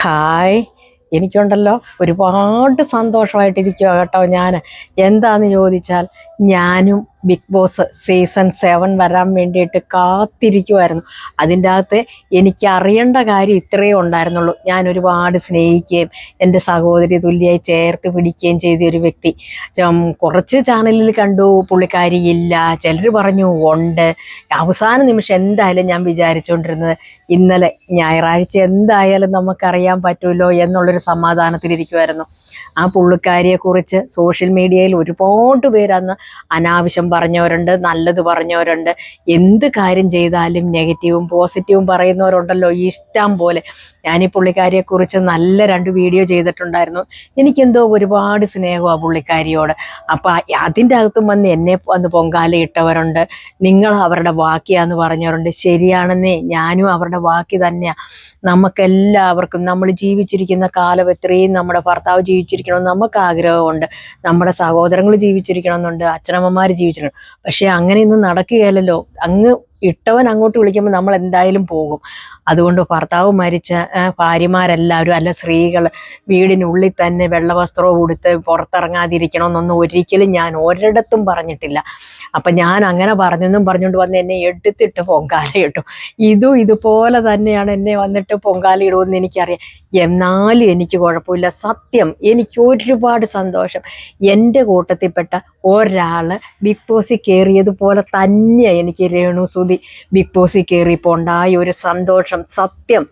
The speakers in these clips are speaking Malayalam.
ഹായ്, എനിക്കുണ്ടല്ലോ ഒരുപാട് സന്തോഷമായിട്ടിരിക്കുക കേട്ടോ. ഞാൻ എന്താന്ന് ചോദിച്ചാൽ, ഞാനും ബിഗ് ബോസ് സീസൺ 7 വരാൻ വേണ്ടിയിട്ട് കാത്തിരിക്കുമായിരുന്നു. അതിൻ്റെ അകത്ത് എനിക്ക് അറിയേണ്ട കാര്യം ഇത്രയേ ഉണ്ടായിരുന്നുള്ളൂ. ഞാൻ ഒരുപാട് സ്നേഹിക്കുകയും എൻ്റെ സഹോദരി തുല്യമായി ചേർത്ത് പിടിക്കുകയും ചെയ്ത ഒരു വ്യക്തി. കുറച്ച് ചാനലിൽ കണ്ടു പുള്ളിക്കാരി ഇല്ല, ചിലർ പറഞ്ഞു ഉണ്ട്. അവസാന നിമിഷം എന്തായാലും ഞാൻ വിചാരിച്ചുകൊണ്ടിരുന്നത് ഇന്നലെ ഞായറാഴ്ച എന്തായാലും നമുക്കറിയാൻ പറ്റുമല്ലോ എന്നുള്ളൊരു സമാധാനത്തിലിരിക്കുമായിരുന്നു. ആ പുള്ളിക്കാരിയെക്കുറിച്ച് സോഷ്യൽ മീഡിയയിൽ ഒരുപാട് പേരന്ന് അനാവശ്യം പറഞ്ഞവരുണ്ട്, നല്ലത് പറഞ്ഞവരുണ്ട്. എന്ത് കാര്യം ചെയ്താലും നെഗറ്റീവും പോസിറ്റീവും പറയുന്നവരുണ്ടല്ലോ ഇഷ്ടം പോലെ. ഞാൻ ഈ പുള്ളിക്കാരിയെക്കുറിച്ച് നല്ല 2 വീഡിയോ ചെയ്തിട്ടുണ്ടായിരുന്നു. എനിക്കെന്തോ ഒരുപാട് സ്നേഹമാണ് പുള്ളിക്കാരിയോട്. അപ്പം അതിൻ്റെ അകത്തും എന്നെ വന്ന് പൊങ്കാല ഇട്ടവരുണ്ട്. നിങ്ങൾ അവരുടെ വാക്കിയാന്ന് പറഞ്ഞവരുണ്ട്. ശരിയാണെന്നേ, ഞാനും അവരുടെ വാക്കി തന്നെയാണ്. നമുക്കെല്ലാവർക്കും നമ്മൾ ജീവിച്ചിരിക്കുന്ന കാലം എത്രയും നമ്മുടെ ഭർത്താവ് ജീവിച്ചിരിക്കണമെന്ന് നമുക്ക് ആഗ്രഹമുണ്ട്, നമ്മുടെ സഹോദരങ്ങൾ ജീവിച്ചിരിക്കണമെന്നുണ്ട്, അച്ഛനമ്മമാർ ജീവിച്ചിരിക്കണം. പക്ഷെ അങ്ങനെയൊന്നും നടക്കുകയല്ലോ. അങ്ങ് ഇട്ടവൻ അങ്ങോട്ട് വിളിക്കുമ്പോൾ നമ്മൾ എന്തായാലും പോകും. അതുകൊണ്ട് ഭർത്താവ് മരിച്ച ഭാര്യമാരെല്ലാവരും, അല്ല സ്ത്രീകൾ, വീടിനുള്ളിൽ തന്നെ വെള്ള വസ്ത്രവും ഉടുത്ത് പുറത്തിറങ്ങാതിരിക്കണമെന്നൊന്നും ഒരിക്കലും ഞാൻ ഒരിടത്തും പറഞ്ഞിട്ടില്ല. അപ്പം ഞാൻ അങ്ങനെ പറഞ്ഞുകൊണ്ട് വന്ന് എന്നെ എടുത്തിട്ട് പൊങ്കാല ഇട്ടു. ഇതുപോലെ തന്നെയാണ് എന്നെ വന്നിട്ട് പൊങ്കാല ഇടുമെന്ന് എനിക്കറിയാം. എന്നാലും എനിക്ക് കുഴപ്പമില്ല. സത്യം, എനിക്ക് ഒരുപാട് സന്തോഷം. എൻ്റെ കൂട്ടത്തിൽപ്പെട്ട ഒരാൾ ബിഗ് ബോസിൽ കയറിയതുപോലെ തന്നെയാണ് എനിക്ക് രേണു സുധി ബിഗ് ബോസിൽ കയറിയപ്പോൾ ഉണ്ടായ ഒരു സന്തോഷം. സത്യം,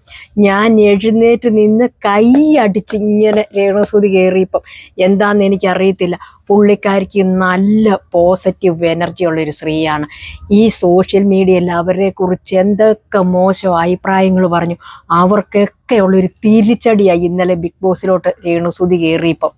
ഞാൻ എഴുന്നേറ്റ് നിന്ന് കൈ അടിച്ചിങ്ങനെ രേണു സുധി കയറിയപ്പം എന്താണെന്ന് എനിക്കറിയത്തില്ല. പുള്ളിക്കാരിക്ക് നല്ല പോസിറ്റീവ് എനർജി ഉള്ളൊരു സ്ത്രീയാണ്. ഈ സോഷ്യൽ മീഡിയയിൽ അവരെ കുറിച്ച് എന്തൊക്കെ മോശം അഭിപ്രായങ്ങൾ പറഞ്ഞു, അവർക്കൊക്കെ ഉള്ളൊരു തിരിച്ചടിയായി ഇന്നലെ ബിഗ് ബോസിലോട്ട് രേണു സുധി കയറിയപ്പം.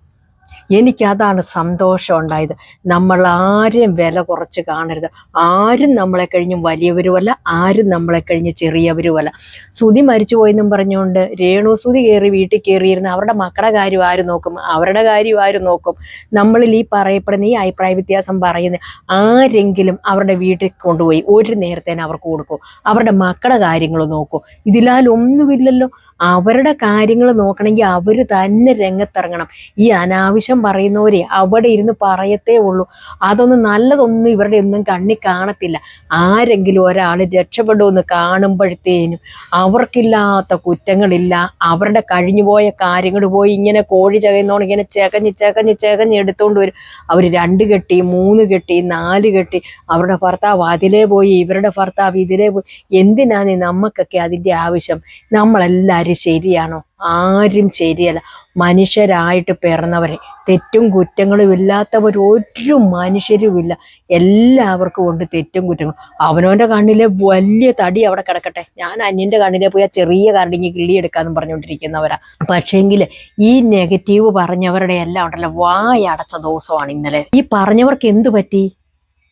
എനിക്കതാണ് സന്തോഷം ഉണ്ടായത്. നമ്മൾ ആരെയും വില കുറച്ച് കാണരുത്. ആരും നമ്മളെ കഴിഞ്ഞ് വലിയവരുമല്ല, ആരും നമ്മളെ കഴിഞ്ഞ് ചെറിയവരുമല്ല. സുധി മരിച്ചു പോയെന്നും പറഞ്ഞുകൊണ്ട് രേണു സുധി കയറി വീട്ടിൽ കയറിയിരുന്ന അവരുടെ മക്കളുടെ കാര്യം ആര് നോക്കും? അവരുടെ കാര്യം ആര് നോക്കും? നമ്മളിൽ ഈ പറയപ്പെടുന്ന ഈ അഭിപ്രായ വ്യത്യാസം പറയുന്ന ആരെങ്കിലും അവരുടെ വീട്ടിൽ കൊണ്ടുപോയി ഒരു നേരത്തേന് അവർക്ക് കൊടുക്കും? അവരുടെ മക്കളുടെ കാര്യങ്ങൾ നോക്കും? ഇതിലാലൊന്നുമില്ലല്ലോ. അവരുടെ കാര്യങ്ങൾ നോക്കണമെങ്കിൽ അവർ തന്നെ രംഗത്തിറങ്ങണം. ഈ അനാവശ്യം പറയുന്നവരെ അവിടെ ഇരുന്ന് പറയത്തേ ഉള്ളൂ. അതൊന്നും നല്ലതൊന്നും ഇവരുടെ ഒന്നും കണ്ണി കാണത്തില്ല. ആരെങ്കിലും ഒരാൾ രക്ഷപ്പെടുമെന്ന് കാണുമ്പോഴത്തേനും അവർക്കില്ലാത്ത കുറ്റങ്ങളില്ല. അവരുടെ കഴിഞ്ഞുപോയ കാര്യങ്ങൾ പോയി ഇങ്ങനെ കോഴി ചകയുന്നോണ്ട് ഇങ്ങനെ ചകഞ്ഞ് എടുത്തുകൊണ്ട് വരും. അവർ 2 കെട്ടി 3 കെട്ടി 4 കെട്ടി. അവരുടെ ഭർത്താവ് അതിലേ പോയി, ഇവരുടെ ഭർത്താവ് ഇതിലേ പോയി. എന്തിനാണ് നമുക്കൊക്കെ അതിൻ്റെ ആവശ്യം? നമ്മളെല്ലാവരും ശരിയാണോ? ആരും ശരിയല്ല. മനുഷ്യരായിട്ട് പിറന്നവരെ, തെറ്റും കുറ്റങ്ങളും ഇല്ലാത്തവർ ഒരു മനുഷ്യരുമില്ല. എല്ലാവർക്കും ഉണ്ട് തെറ്റും കുറ്റങ്ങളും. അവനവൻ്റെ കണ്ണിലെ വലിയ തടി അവിടെ കിടക്കട്ടെ, ഞാൻ അന്യൻ്റെ കണ്ണിലെ പോയി ആ ചെറിയ കരടിങ്ങി കിള്ളിയെടുക്കാമെന്നും പറഞ്ഞുകൊണ്ടിരിക്കുന്നവരാ. പക്ഷേങ്കിൽ ഈ നെഗറ്റീവ് പറഞ്ഞവരുടെ എല്ലാം ഉണ്ടല്ലോ വായടച്ച ദിവസമാണ് ഇന്നലെ. ഈ പറഞ്ഞവർക്ക് എന്ത് പറ്റി?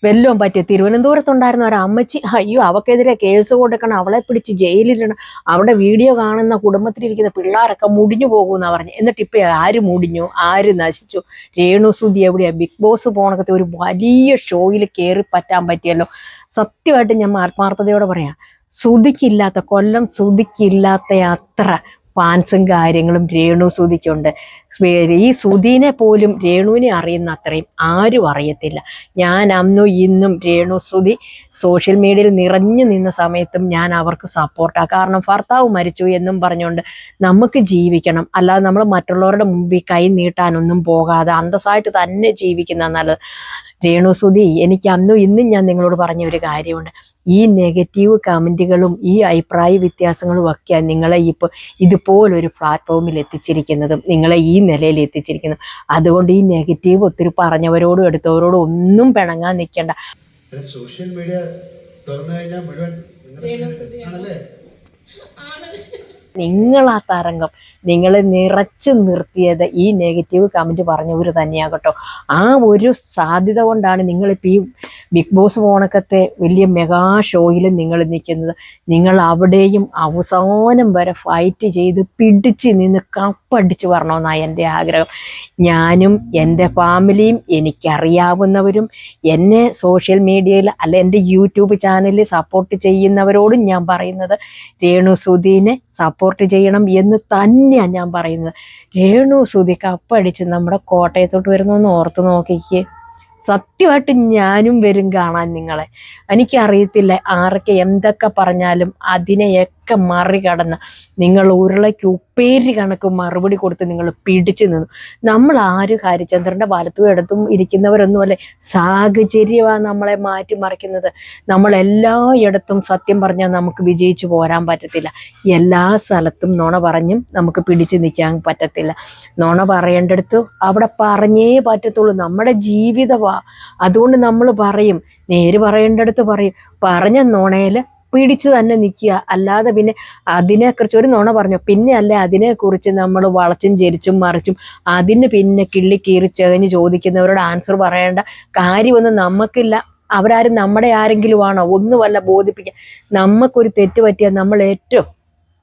വല്ലതും പറ്റി? തിരുവനന്തപുരത്തുണ്ടായിരുന്ന ഒരു അമ്മച്ചി, അയ്യോ അവക്കെതിരെ കേസ് കൊടുക്കണം, അവളെ പിടിച്ച് ജയിലിടണം, അവിടെ വീഡിയോ കാണുന്ന കുടുംബത്തിലിരിക്കുന്ന പിള്ളേരൊക്കെ മുടിഞ്ഞു പോകുമെന്നാണ് പറഞ്ഞു. എന്നിട്ട് ഇപ്പം ആര് മുടിഞ്ഞു, ആര് നശിച്ചു? രേണു സുധി എവിടെയാ? ബിഗ് ബോസ് പോണക്കത്തെ ഒരു വലിയ ഷോയിൽ കയറി പറ്റാൻ പറ്റിയല്ലോ. സത്യമായിട്ട് ഞാൻ ആത്മാർത്ഥതയോടെ പറയാം, സുധിക്കില്ലാത്ത, കൊല്ലം സുധിക്കില്ലാത്ത അത്ര ഫാൻസും കാര്യങ്ങളും രേണു സുധിക്കുണ്ട്. ഈ സുധീനെ പോലും രേണുവിനെ അറിയുന്ന അത്രയും ആരും അറിയത്തില്ല. ഞാൻ അന്നും ഇന്നും രേണു സുധി സോഷ്യൽ മീഡിയയിൽ നിറഞ്ഞു നിന്ന സമയത്തും ഞാൻ അവർക്ക് സപ്പോർട്ടാണ്. കാരണം ഭർത്താവ് മരിച്ചു എന്നും പറഞ്ഞുകൊണ്ട് നമുക്ക് ജീവിക്കണം, അല്ലാതെ നമ്മൾ മറ്റുള്ളവരുടെ മുമ്പിൽ കൈ നീട്ടാനൊന്നും പോകാതെ അന്തസ്സായിട്ട് തന്നെ ജീവിക്കുന്ന നല്ലത്. രേണു സുധി, എനിക്ക് അന്നും ഇന്നും ഞാൻ നിങ്ങളോട് പറഞ്ഞ ഒരു കാര്യമുണ്ട്. ഈ നെഗറ്റീവ് കമൻറ്റുകളും ഈ അഭിപ്രായ വ്യത്യാസങ്ങളും ഒക്കെയാണ് നിങ്ങളെ ഇപ്പോൾ ഇതുപോലൊരു പ്ലാറ്റ്ഫോമിൽ എത്തിച്ചിരിക്കുന്നതും നിങ്ങളെ ഈ നിലയിൽ എത്തിച്ചിരിക്കുന്നത്. അതുകൊണ്ട് ഈ നെഗറ്റീവ് ഒത്തിരി പറഞ്ഞവരോടും എടുത്തവരോടും ഒന്നും പിണങ്ങാൻ നിൽക്കണ്ട. സോഷ്യൽ മീഡിയ തുറന്നു കഴിഞ്ഞാൽ മുഴുവൻ നിങ്ങളാ തരംഗം, നിങ്ങളെ നിറച്ചു നിർത്തിയത് ഈ നെഗറ്റീവ് കമൻറ്റ് പറഞ്ഞവർ തന്നെയാകട്ടോ. ആ ഒരു സാധ്യത കൊണ്ടാണ് നിങ്ങളിപ്പോൾ ഈ ബിഗ് ബോസ് പോണക്കത്തെ വലിയ മെഗാ ഷോയിൽ നിങ്ങൾ നിൽക്കുന്നത്. നിങ്ങൾ അവിടെയും അവസാനം വരെ ഫൈറ്റ് ചെയ്ത് പിടിച്ച് നിന്ന് കപ്പടിച്ച് വരണമെന്നാണ് എൻ്റെ ആഗ്രഹം. ഞാനും എൻ്റെ ഫാമിലിയും എനിക്കറിയാവുന്നവരും എന്നെ സോഷ്യൽ മീഡിയയിൽ അല്ല എൻ്റെ യൂട്യൂബ് ചാനലിൽ സപ്പോർട്ട് ചെയ്യുന്നവരോടും ഞാൻ പറയുന്നത്, രേണു സുധീനെ സപ്പോർട്ട് സപ്പോർട്ട് ചെയ്യണം എന്ന് തന്നെയാണ് ഞാൻ പറയുന്നത്. രേണു സുധി കപ്പടിച്ച് നമ്മുടെ കോട്ടയത്തോട്ട് വരുന്നൊന്ന് ഓർത്ത് നോക്കിക്ക്. സത്യമായിട്ട് ഞാനും വരും കാണാൻ നിങ്ങളെ. എനിക്കറിയത്തില്ല ആരൊക്കെ എന്തൊക്കെ പറഞ്ഞാലും അതിനെയൊക്കെ മറികടന്ന് നിങ്ങൾ ഉരുളയ്ക്ക് ഉപ്പേരി കണക്ക് മറുപടി കൊടുത്ത് നിങ്ങൾ പിടിച്ചു നിന്നു. നമ്മൾ ആരും ഹരിചന്ദ്രൻ്റെ വലത്തും ഇടത്തും ഇരിക്കുന്നവരൊന്നുമല്ലേ, സാഹചര്യമാണ് നമ്മളെ മാറ്റിമറിക്കുന്നത്. നമ്മളെല്ലായിടത്തും സത്യം പറഞ്ഞാൽ നമുക്ക് വിജയിച്ചു പോരാൻ പറ്റത്തില്ല. എല്ലാ സ്ഥലത്തും നുണ പറഞ്ഞും നമുക്ക് പിടിച്ചു നിൽക്കാൻ പറ്റത്തില്ല. നുണ പറയേണ്ടടുത്ത് അവിടെ പറഞ്ഞേ പറ്റത്തുള്ളൂ. നമ്മുടെ ജീവിതമാണ്. അതുകൊണ്ട് നമ്മൾ പറയും, നേര് പറയേണ്ടടുത്ത് പറയും. പറഞ്ഞ നുണയിൽ പിടിച്ചു തന്നെ നിൽക്കുക. അല്ലാതെ പിന്നെ അതിനെക്കുറിച്ച് ഒരു നുണ പറഞ്ഞു പിന്നെ അല്ലേ അതിനെക്കുറിച്ച് നമ്മൾ വളച്ചും ജരിച്ചും മറിച്ചും അതിന് പിന്നെ കിള്ളിക്കീറി ചെകഞ്ഞ് ചോദിക്കുന്നവരോട് ആൻസർ പറയേണ്ട കാര്യമൊന്നും നമുക്കില്ല. അവരാരും നമ്മുടെ ആരെങ്കിലും ആണോ? ഒന്നുമല്ല ബോധിപ്പിക്കുക. നമുക്കൊരു തെറ്റ് പറ്റിയാൽ നമ്മൾ ഏറ്റവും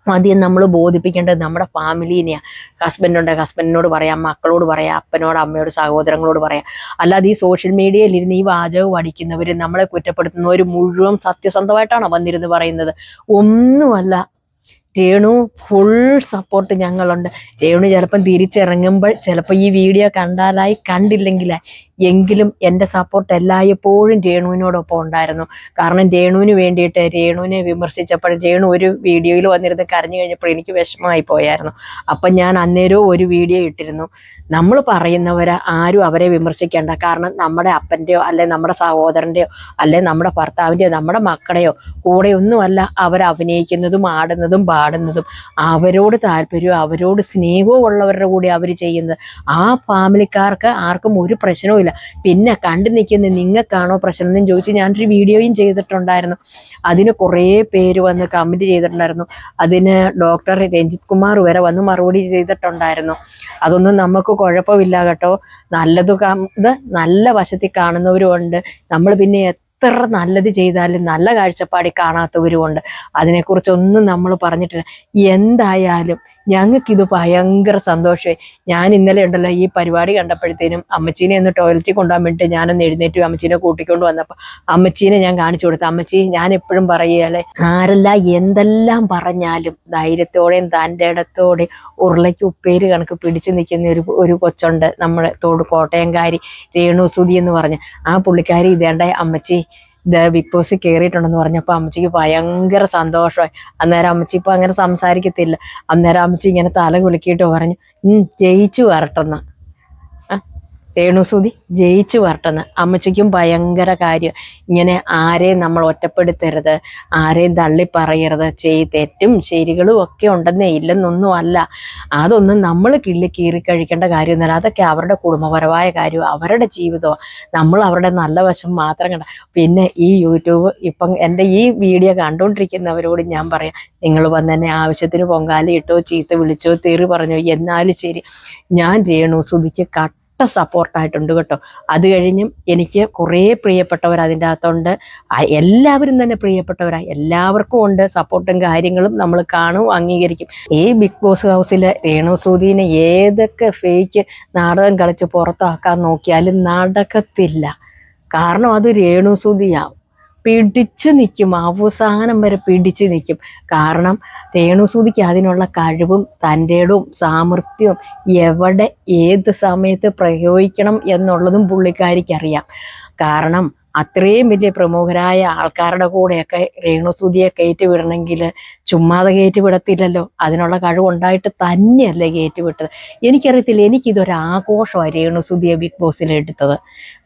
ആദ്യം നമ്മൾ ബോധിപ്പിക്കേണ്ടത് നമ്മുടെ ഫാമിലീനെയാണ്. ഹസ്ബൻഡുണ്ടെങ്കിൽ ഹസ്ബൻഡിനോട് പറയാം, മക്കളോട് പറയാം, അപ്പനോട് അമ്മയോട് സഹോദരങ്ങളോട് പറയാം. അല്ലാതെ ഈ സോഷ്യൽ മീഡിയയിൽ ഇരുന്ന് ഈ വാചകം അടിക്കുന്നവർ, നമ്മളെ കുറ്റപ്പെടുത്തുന്നവർ മുഴുവൻ സത്യസന്ധമായിട്ടാണോ വന്നിരുന്ന് പറയുന്നത്? ഒന്നുമല്ല. രേണു ഫുൾ സപ്പോർട്ട് ഞങ്ങളുണ്ട്. രേണു ചിലപ്പം തിരിച്ചിറങ്ങുമ്പോൾ ചിലപ്പോൾ ഈ വീഡിയോ കണ്ടാലായി കണ്ടില്ലെങ്കിലായി എങ്കിലും എൻ്റെ സപ്പോർട്ട് എല്ലായ്പ്പോഴും രേണുവിനോടൊപ്പം ഉണ്ടായിരുന്നു. കാരണം രേണുവിന് വേണ്ടിയിട്ട് രേണുവിനെ വിമർശിച്ചപ്പോൾ രേണു ഒരു വീഡിയോയിൽ വന്നിരുന്ന് കരഞ്ഞു കഴിഞ്ഞപ്പോൾ എനിക്ക് വിഷമമായി പോയായിരുന്നു. അപ്പം ഞാൻ അന്നേരവും ഒരു വീഡിയോ ഇട്ടിരുന്നു, നമ്മൾ പറയുന്നവരെ ആരും അവരെ വിമർശിക്കേണ്ട. കാരണം നമ്മുടെ അപ്പൻ്റെയോ അല്ലെ നമ്മുടെ സഹോദരൻ്റെയോ അല്ലെ നമ്മുടെ ഭർത്താവിൻ്റെയോ നമ്മുടെ മക്കളുടെയോ കൂടെ ഒന്നുമല്ല അവർ അഭിനയിക്കുന്നതും ആടുന്നതും പാടുന്നതും. അവരോട് താല്പര്യവും അവരോട് സ്നേഹവും ഉള്ളവരുടെ കൂടെ അവർ ചെയ്യുന്നത്. ആ ഫാമിലിക്കാർക്ക് ആർക്കും ഒരു പ്രശ്നവും ഇല്ല. പിന്നെ കണ്ടു നിൽക്കുന്ന നിങ്ങൾക്കാണോ പ്രശ്നം എന്ന് ചോദിച്ച് ഞാനൊരു വീഡിയോയും ചെയ്തിട്ടുണ്ടായിരുന്നു. അതിന് കുറേ പേര് വന്ന് കമൻറ്റ് ചെയ്തിട്ടുണ്ടായിരുന്നു. അതിന് ഡോക്ടർ രഞ്ജിത് കുമാർ വരെ വന്ന് മറുപടി ചെയ്തിട്ടുണ്ടായിരുന്നു. അതൊന്നും നമുക്ക് കുഴപ്പമില്ല കേട്ടോ. നല്ലത് നല്ല വശത്തിൽ കാണുന്നവരും ഉണ്ട്. നമ്മൾ പിന്നെ എത്ര നല്ലത് ചെയ്താലും നല്ല കാഴ്ചപ്പാടിൽ കാണാത്തവരുമുണ്ട്. അതിനെക്കുറിച്ചൊന്നും നമ്മൾ പറഞ്ഞിട്ടില്ല. എന്തായാലും ഞങ്ങൾക്കിത് ഭയങ്കര സന്തോഷമായി. ഞാൻ ഇന്നലെ ഉണ്ടല്ലോ ഈ പരിപാടി കണ്ടപ്പോഴത്തേനും അമ്മച്ചീനെ ഒന്ന് ടോയ്ലറ്റിൽ കൊണ്ടുപോകാൻ വേണ്ടിയിട്ട് ഞാനൊന്ന് എഴുന്നേറ്റ് അമ്മച്ചീനെ കൂട്ടിക്കൊണ്ട് വന്നപ്പോൾ അമ്മച്ചീനെ ഞാൻ കാണിച്ചു കൊടുത്തു. അമ്മച്ചി, ഞാൻ എപ്പോഴും പറയുകയല്ലേ, ആരെല്ലാം എന്തെല്ലാം പറഞ്ഞാലും ധൈര്യത്തോടെയും തൻ്റെ ഇടത്തോടെയും ഉരുളയ്ക്ക് ഉപ്പേര് കണക്ക് പിടിച്ചു നിൽക്കുന്ന ഒരു കൊച്ചുണ്ട് നമ്മുടെ കോട്ടയംകാരി രേണു സുധി എന്ന് പറഞ്ഞ്. ആ പുള്ളിക്കാരി ഇതേണ്ട അമ്മച്ചി ബിഗ് ബോസ് കയറിയിട്ടുണ്ടെന്ന് പറഞ്ഞപ്പോൾ അമ്മച്ചിക്ക് ഭയങ്കര സന്തോഷമായി. അന്നേരം അമ്മച്ചി ഇപ്പം അങ്ങനെ സംസാരിക്കത്തില്ല. അന്നേരം അമ്മച്ചി ഇങ്ങനെ തല കുലുക്കിയിട്ട് പറഞ്ഞു, ജയിച്ചു വരട്ടെന്ന്. രേണു സുധി ജയിച്ചു വരട്ടെന്ന്. അമ്മച്ചിക്കും ഭയങ്കര കാര്യം. ഇങ്ങനെ ആരെയും നമ്മൾ ഒറ്റപ്പെടുത്തരുത്, ആരെയും തള്ളിപ്പറയരുത്. തെറ്റും ശരികളും ഒക്കെ ഉണ്ടെന്നേ, ഇല്ലെന്നൊന്നും അല്ല. അതൊന്നും നമ്മൾ കീറി കഴിക്കേണ്ട കാര്യമൊന്നുമല്ല. അതൊക്കെ അവരുടെ കുടുംബപരമായ കാര്യം, അവരുടെ ജീവിതമാണ്. നമ്മൾ അവരുടെ നല്ല വശം മാത്രം കണ്ട. പിന്നെ ഈ യൂട്യൂബ് ഇപ്പം എൻ്റെ ഈ വീഡിയോ കണ്ടുകൊണ്ടിരിക്കുന്നവരോട് ഞാൻ പറയാം, നിങ്ങൾ വന്ന് തന്നെ ആവശ്യത്തിന് പൊങ്കാല ഇട്ടോ ചീത്ത വിളിച്ചോ തെറി പറഞ്ഞോ, എന്നാലും ശരി, ഞാൻ രേണു സുധിക്ക് സപ്പോർട്ടായിട്ടുണ്ട് കേട്ടോ. അത് കഴിഞ്ഞും എനിക്ക് കുറേ പ്രിയപ്പെട്ടവർ അതിൻ്റെ അകത്തുണ്ട്. എല്ലാവരും തന്നെ പ്രിയപ്പെട്ടവരാണ്. എല്ലാവർക്കും ഉണ്ട് സപ്പോർട്ടും കാര്യങ്ങളും. നമ്മൾ കാണും, അംഗീകരിക്കും. ഈ ബിഗ് ബോസ് ഹൗസിൽ രേണു സുധീനെ ഏതൊക്കെ ഫേക്ക് നാടകം കളിച്ച് പുറത്താക്കാൻ നോക്കിയാലും നടക്കത്തില്ല. കാരണം അത് രേണു സുധിയാവും. പിടിച്ചു നിൽക്കും, അവസാനം വരെ പിടിച്ചു നിൽക്കും. കാരണം രേണുസുധിക്ക് അതിനുള്ള കഴിവും തൻ്റെടും സാമർഥ്യവും എവിടെ ഏത് സമയത്ത് പ്രയോഗിക്കണം എന്നുള്ളതും പുള്ളിക്കാരിക്കറിയാം. കാരണം അത്രയും വലിയ പ്രമുഖരായ ആൾക്കാരുടെ കൂടെയൊക്കെ രേണുസുധിയെ കയറ്റി വിടണമെങ്കിൽ ചുമ്മാതെ കയറ്റി വിടത്തില്ലല്ലോ. അതിനുള്ള കഴിവുണ്ടായിട്ട് തന്നെയല്ലേ കയറ്റി വിട്ടത്. എനിക്കറിയത്തില്ല, എനിക്കിതൊരാഘോഷമാണ് രേണുസുധിയെ ബിഗ് ബോസിൽ എടുത്തത്.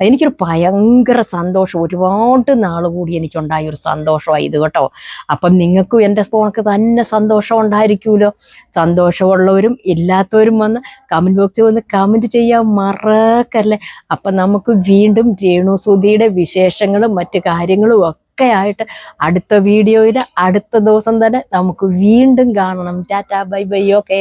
എനിക്കൊരു ഭയങ്കര സന്തോഷം, ഒരുപാട് നാൾ കൂടി എനിക്കുണ്ടായ ഒരു സന്തോഷമാണ് ഇത് കേട്ടോ. അപ്പം നിങ്ങൾക്കും എൻ്റെ ഫോണക്ക് തന്നെ സന്തോഷം ഉണ്ടായിരിക്കുമല്ലോ. സന്തോഷമുള്ളവരും ഇല്ലാത്തവരും വന്ന് കമൻറ്റ് ബോക്സിൽ വന്ന് കമൻറ്റ് ചെയ്യാൻ മറക്കല്ലേ. അപ്പം നമുക്ക് വീണ്ടും രേണുസുധിയുടെ വിശേഷങ്ങളും മറ്റു കാര്യങ്ങളും ഒക്കെ ആയിട്ട് അടുത്ത വീഡിയോയിൽ അടുത്ത ദിവസം തന്നെ നമുക്ക് വീണ്ടും കാണണം. Tata bye bye. ഓക്കേ.